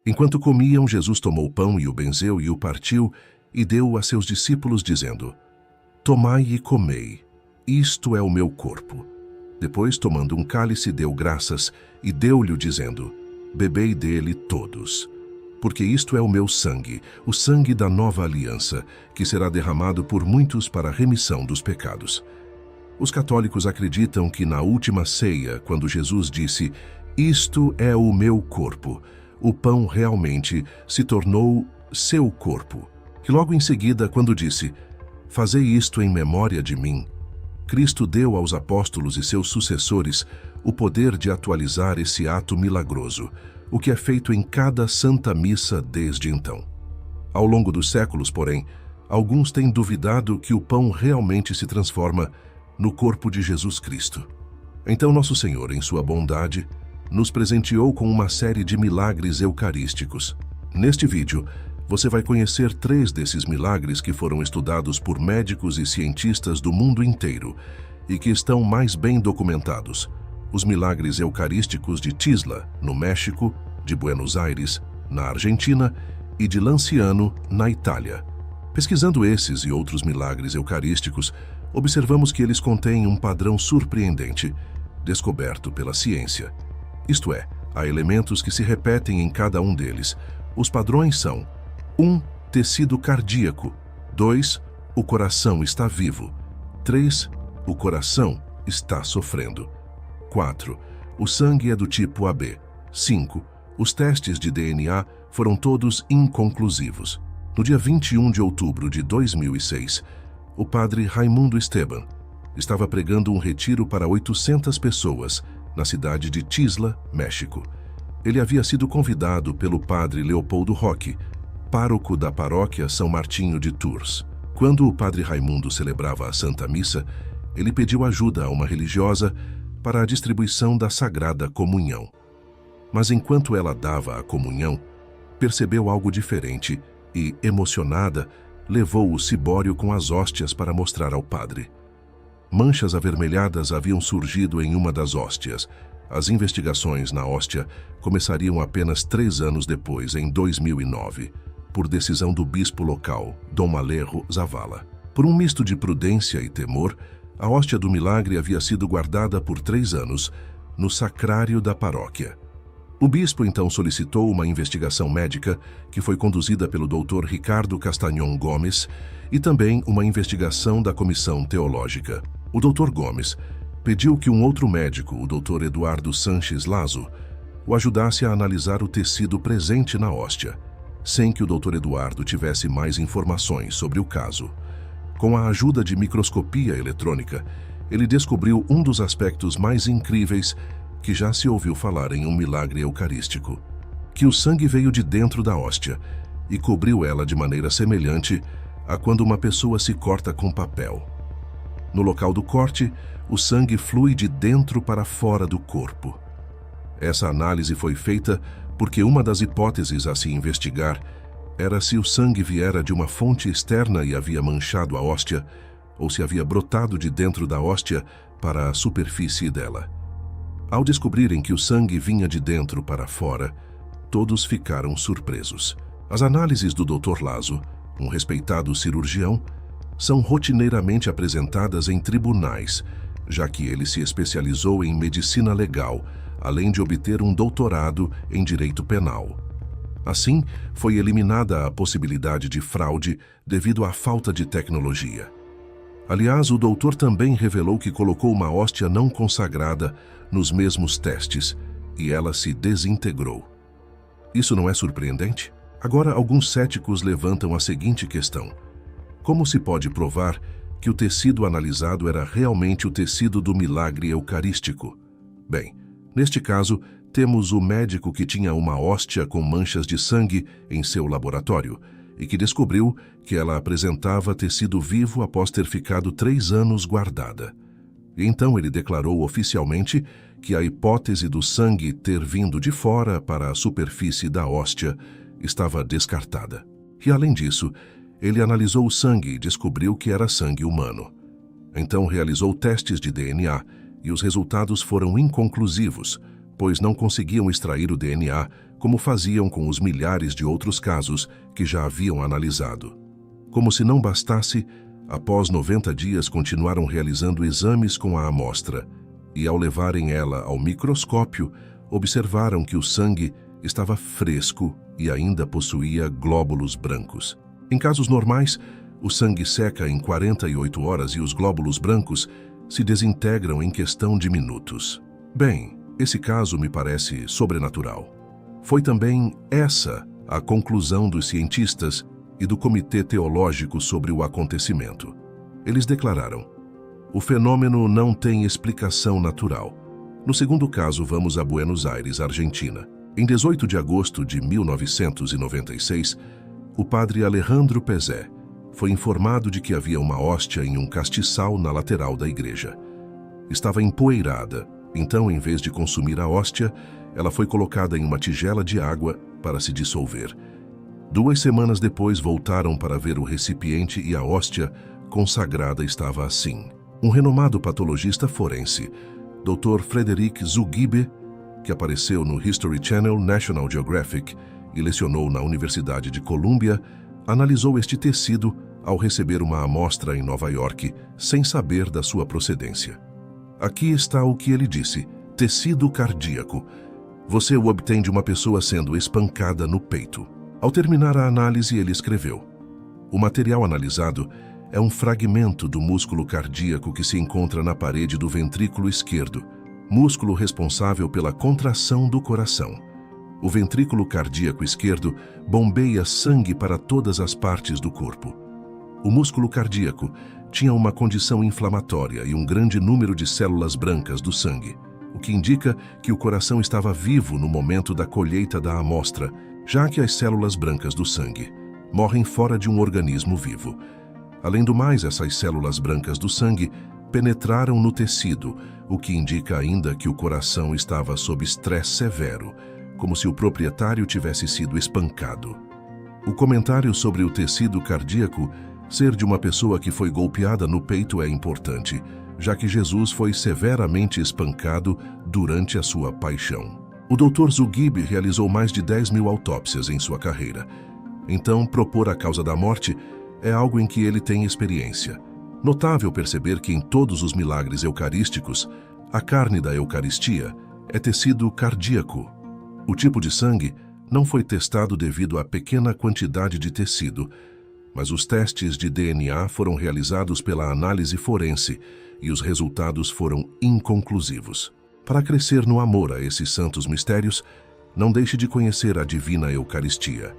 Enquanto comiam, Jesus tomou o pão e o benzeu e o partiu e deu-o a seus discípulos, dizendo: Tomai e comei, isto é o meu corpo. Depois, tomando um cálice, deu graças e deu-lhe, dizendo: Bebei dele todos, porque isto é o meu sangue, o sangue da nova aliança, que será derramado por muitos para a remissão dos pecados. Os católicos acreditam que na última ceia, quando Jesus disse: Isto é o meu corpo, o pão realmente se tornou seu corpo. Que logo em seguida, quando disse: Fazei isto em memória de mim, Cristo deu aos apóstolos e seus sucessores o poder de atualizar esse ato milagroso, o que é feito em cada Santa Missa desde então. Ao longo dos séculos, porém, alguns têm duvidado que o pão realmente se transforma no corpo de Jesus Cristo. Então Nosso Senhor, em sua bondade, nos presenteou com uma série de milagres eucarísticos. Neste vídeo, você vai conhecer 3 desses milagres que foram estudados por médicos e cientistas do mundo inteiro e que estão mais bem documentados. Os milagres eucarísticos de Tizla, no México, de Buenos Aires, na Argentina, e de Lanciano, na Itália. Pesquisando esses e outros milagres eucarísticos, observamos que eles contêm um padrão surpreendente, descoberto pela ciência. Isto é, há elementos que se repetem em cada um deles. Os padrões são: 1. Tecido cardíaco. 2. O coração está vivo. 3. O coração está sofrendo. 4. O sangue é do tipo AB. 5. Os testes de DNA foram todos inconclusivos. No dia 21 de outubro de 2006, o padre Raimundo Esteban estava pregando um retiro para 800 pessoas na cidade de Tizla, México. Ele havia sido convidado pelo padre Leopoldo Roque, pároco da paróquia São Martinho de Tours. Quando o padre Raimundo celebrava a Santa Missa, ele pediu ajuda a uma religiosa para a distribuição da Sagrada Comunhão. Mas enquanto ela dava a comunhão, percebeu algo diferente e, emocionada, levou o cibório com as hóstias para mostrar ao padre. Manchas avermelhadas haviam surgido em uma das hóstias. As investigações na hóstia começariam apenas 3 anos depois, em 2009, por decisão do bispo local, Dom Alejo Zavala. Por um misto de prudência e temor, a hóstia do milagre havia sido guardada por 3 anos no sacrário da paróquia. O bispo então solicitou uma investigação médica que foi conduzida pelo Dr. Ricardo Castañón Gomes e também uma investigação da Comissão Teológica. O Dr. Gomes pediu que um outro médico, o Dr. Eduardo Sanches Lazo, o ajudasse a analisar o tecido presente na hóstia, sem que o Dr. Eduardo tivesse mais informações sobre o caso. Com a ajuda de microscopia eletrônica, ele descobriu um dos aspectos mais incríveis que já se ouviu falar em um milagre eucarístico: que o sangue veio de dentro da hóstia e cobriu ela de maneira semelhante a quando uma pessoa se corta com papel. No local do corte, o sangue flui de dentro para fora do corpo. Essa análise foi feita porque uma das hipóteses a se investigar era se o sangue viera de uma fonte externa e havia manchado a hóstia, ou se havia brotado de dentro da hóstia para a superfície dela. Ao descobrirem que o sangue vinha de dentro para fora, todos ficaram surpresos. As análises do Dr. Lazo, um respeitado cirurgião, são rotineiramente apresentadas em tribunais, já que ele se especializou em medicina legal, além de obter um doutorado em direito penal. Assim, foi eliminada a possibilidade de fraude devido à falta de tecnologia. Aliás, o doutor também revelou que colocou uma hóstia não consagrada nos mesmos testes e ela se desintegrou. Isso não é surpreendente? Agora, alguns céticos levantam a seguinte questão: como se pode provar que o tecido analisado era realmente o tecido do milagre eucarístico? Bem, neste caso, temos o médico que tinha uma hóstia com manchas de sangue em seu laboratório e que descobriu que ela apresentava tecido vivo após ter ficado 3 anos guardada. Então ele declarou oficialmente que a hipótese do sangue ter vindo de fora para a superfície da hóstia estava descartada. E além disso, ele analisou o sangue e descobriu que era sangue humano. Então realizou testes de DNA e os resultados foram inconclusivos, pois não conseguiam extrair o DNA como faziam com os milhares de outros casos que já haviam analisado. Como se não bastasse, após 90 dias continuaram realizando exames com a amostra e, ao levarem ela ao microscópio, observaram que o sangue estava fresco e ainda possuía glóbulos brancos. Em casos normais, o sangue seca em 48 horas e os glóbulos brancos se desintegram em questão de minutos. Bem, esse caso me parece sobrenatural. Foi também essa a conclusão dos cientistas e do Comitê Teológico sobre o acontecimento. Eles declararam: o fenômeno não tem explicação natural. No segundo caso, vamos a Buenos Aires, Argentina. Em 18 de agosto de 1996, o padre Alejandro Pezé foi informado de que havia uma hóstia em um castiçal na lateral da igreja. Estava empoeirada, então, em vez de consumir a hóstia, ela foi colocada em uma tigela de água para se dissolver. 2 semanas depois, voltaram para ver o recipiente e a hóstia consagrada estava assim. Um renomado patologista forense, Dr. Frederick Zugibe, que apareceu no History Channel, National Geographic e lecionou na Universidade de Colômbia, analisou este tecido ao receber uma amostra em Nova York, sem saber da sua procedência. Aqui está o que ele disse: tecido cardíaco. Você o obtém de uma pessoa sendo espancada no peito. Ao terminar a análise, ele escreveu: o material analisado é um fragmento do músculo cardíaco que se encontra na parede do ventrículo esquerdo, músculo responsável pela contração do coração. O ventrículo cardíaco esquerdo bombeia sangue para todas as partes do corpo. O músculo cardíaco tinha uma condição inflamatória e um grande número de células brancas do sangue, o que indica que o coração estava vivo no momento da colheita da amostra, já que as células brancas do sangue morrem fora de um organismo vivo. Além do mais, essas células brancas do sangue penetraram no tecido, o que indica ainda que o coração estava sob estresse severo, como se o proprietário tivesse sido espancado. O comentário sobre o tecido cardíaco ser de uma pessoa que foi golpeada no peito é importante, já que Jesus foi severamente espancado durante a sua paixão. O Dr. Zugibe realizou mais de 10.000 autópsias em sua carreira. Então, propor a causa da morte é algo em que ele tem experiência. Notável perceber que em todos os milagres eucarísticos, a carne da Eucaristia é tecido cardíaco. O tipo de sangue não foi testado devido à pequena quantidade de tecido, mas os testes de DNA foram realizados pela análise forense e os resultados foram inconclusivos. Para crescer no amor a esses santos mistérios, não deixe de conhecer a Divina Eucaristia,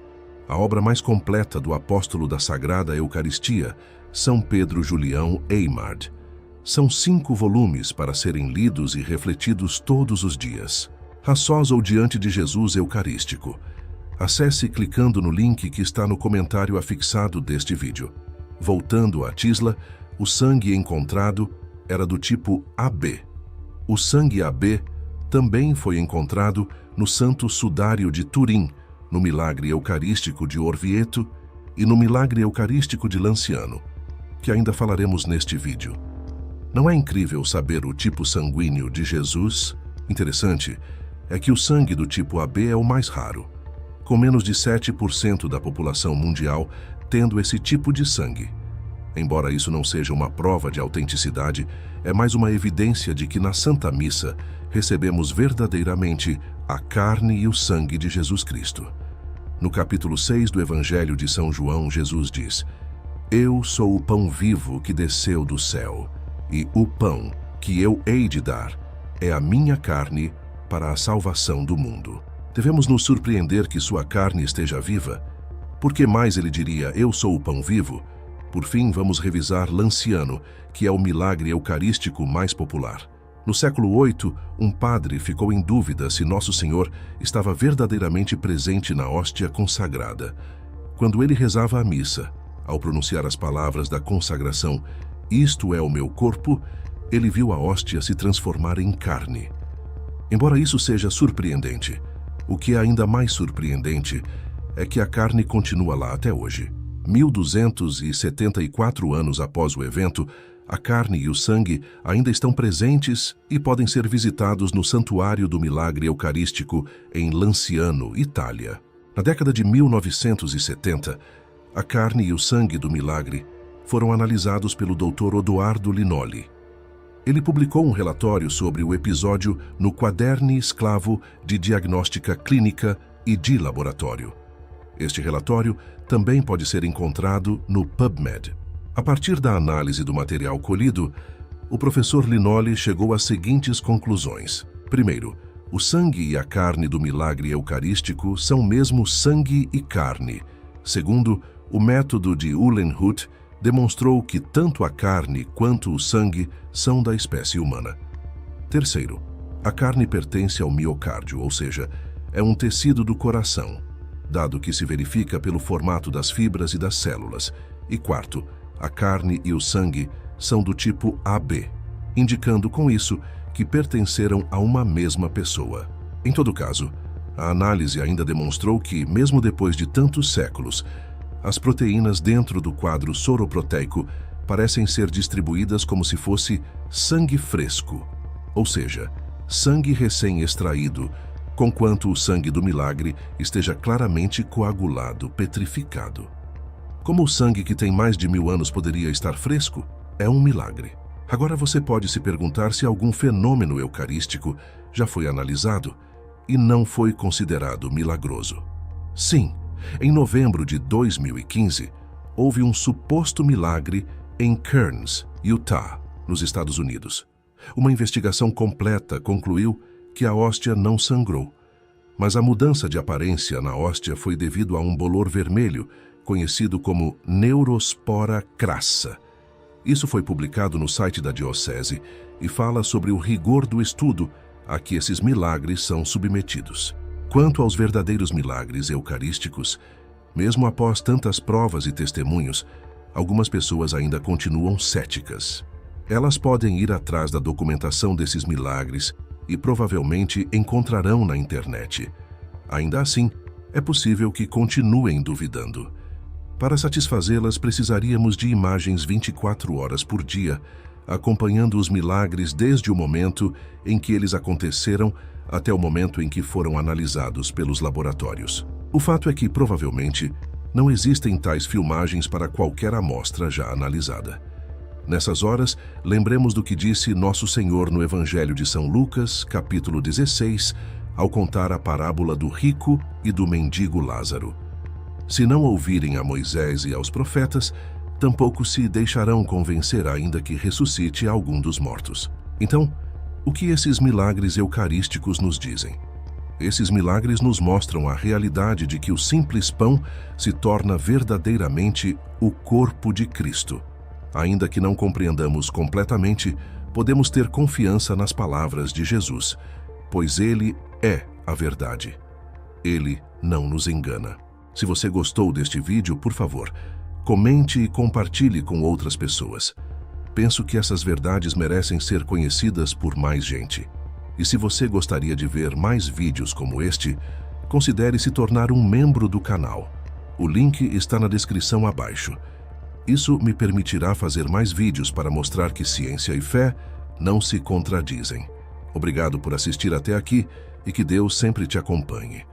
a obra mais completa do apóstolo da Sagrada Eucaristia, São Pedro Julião Eymard. São 5 volumes para serem lidos e refletidos todos os dias. A sós ou diante de Jesus Eucarístico. Acesse clicando no link que está no comentário afixado deste vídeo. Voltando à Tisla, o sangue encontrado era do tipo AB. O sangue AB também foi encontrado no Santo Sudário de Turim, no Milagre Eucarístico de Orvieto e no Milagre Eucarístico de Lanciano, que ainda falaremos neste vídeo. Não é incrível saber o tipo sanguíneo de Jesus? Interessante é que o sangue do tipo AB é o mais raro, com menos de 7% da população mundial tendo esse tipo de sangue. Embora isso não seja uma prova de autenticidade, é mais uma evidência de que na Santa Missa recebemos verdadeiramente a carne e o sangue de Jesus Cristo. No capítulo 6 do Evangelho de São João, Jesus diz: Eu sou o pão vivo que desceu do céu, e o pão que eu hei de dar é a minha carne para a salvação do mundo. Devemos nos surpreender que sua carne esteja viva. Por que mais ele diria, eu sou o pão vivo? Por fim, vamos revisar Lanciano, que é o milagre eucarístico mais popular. No século VIII, um padre ficou em dúvida se Nosso Senhor estava verdadeiramente presente na hóstia consagrada. Quando ele rezava a missa, ao pronunciar as palavras da consagração, isto é o meu corpo, ele viu a hóstia se transformar em carne. Embora isso seja surpreendente, o que é ainda mais surpreendente é que a carne continua lá até hoje. 1274 anos após o evento, A carne e o sangue ainda estão presentes e podem ser visitados no Santuário do Milagre Eucarístico em Lanciano, Itália. Na década de 1970, a carne e o sangue do milagre foram analisados pelo Dr. Odoardo Linoli. Ele publicou um relatório sobre o episódio no Quaderni Esclavo de Diagnóstica Clínica e de Laboratório. Este relatório também pode ser encontrado no PubMed. A partir da análise do material colhido, o professor Linoli chegou às seguintes conclusões. Primeiro, o sangue e a carne do milagre eucarístico são mesmo sangue e carne. Segundo, o método de Uhlenhuth demonstrou que tanto a carne quanto o sangue são da espécie humana. Terceiro, a carne pertence ao miocárdio, ou seja, é um tecido do coração, dado que se verifica pelo formato das fibras e das células. E quarto, a carne e o sangue são do tipo AB, indicando com isso que pertenceram a uma mesma pessoa. Em todo caso, a análise ainda demonstrou que, mesmo depois de tantos séculos, as proteínas dentro do quadro soroproteico parecem ser distribuídas como se fosse sangue fresco, ou seja, sangue recém-extraído, conquanto o sangue do milagre esteja claramente coagulado, petrificado. Como o sangue que tem mais de 1000 anos poderia estar fresco? É um milagre. Agora você pode se perguntar se algum fenômeno eucarístico já foi analisado e não foi considerado milagroso. Sim, em novembro de 2015, houve um suposto milagre em Kearns, Utah, nos Estados Unidos. Uma investigação completa concluiu que a hóstia não sangrou, mas a mudança de aparência na hóstia foi devido a um bolor vermelho, conhecido como neurospora crassa. Isso foi publicado no site da diocese e fala sobre o rigor do estudo a que esses milagres são submetidos. Quanto aos verdadeiros milagres eucarísticos, mesmo após tantas provas e testemunhos, algumas pessoas ainda continuam céticas. Elas podem ir atrás da documentação desses milagres e provavelmente encontrarão na internet. Ainda assim, é possível que continuem duvidando. Para satisfazê-las, precisaríamos de imagens 24 horas por dia, acompanhando os milagres desde o momento em que eles aconteceram até o momento em que foram analisados pelos laboratórios. O fato é que, provavelmente, não existem tais filmagens para qualquer amostra já analisada. Nessas horas, lembremos do que disse Nosso Senhor no Evangelho de São Lucas, capítulo 16, ao contar a parábola do rico e do mendigo Lázaro. Se não ouvirem a Moisés e aos profetas, tampouco se deixarão convencer ainda que ressuscite algum dos mortos. Então, o que esses milagres eucarísticos nos dizem? Esses milagres nos mostram a realidade de que o simples pão se torna verdadeiramente o corpo de Cristo. Ainda que não compreendamos completamente, podemos ter confiança nas palavras de Jesus, pois Ele é a verdade. Ele não nos engana. Se você gostou deste vídeo, por favor, comente e compartilhe com outras pessoas. Penso que essas verdades merecem ser conhecidas por mais gente. E se você gostaria de ver mais vídeos como este, considere se tornar um membro do canal. O link está na descrição abaixo. Isso me permitirá fazer mais vídeos para mostrar que ciência e fé não se contradizem. Obrigado por assistir até aqui e que Deus sempre te acompanhe.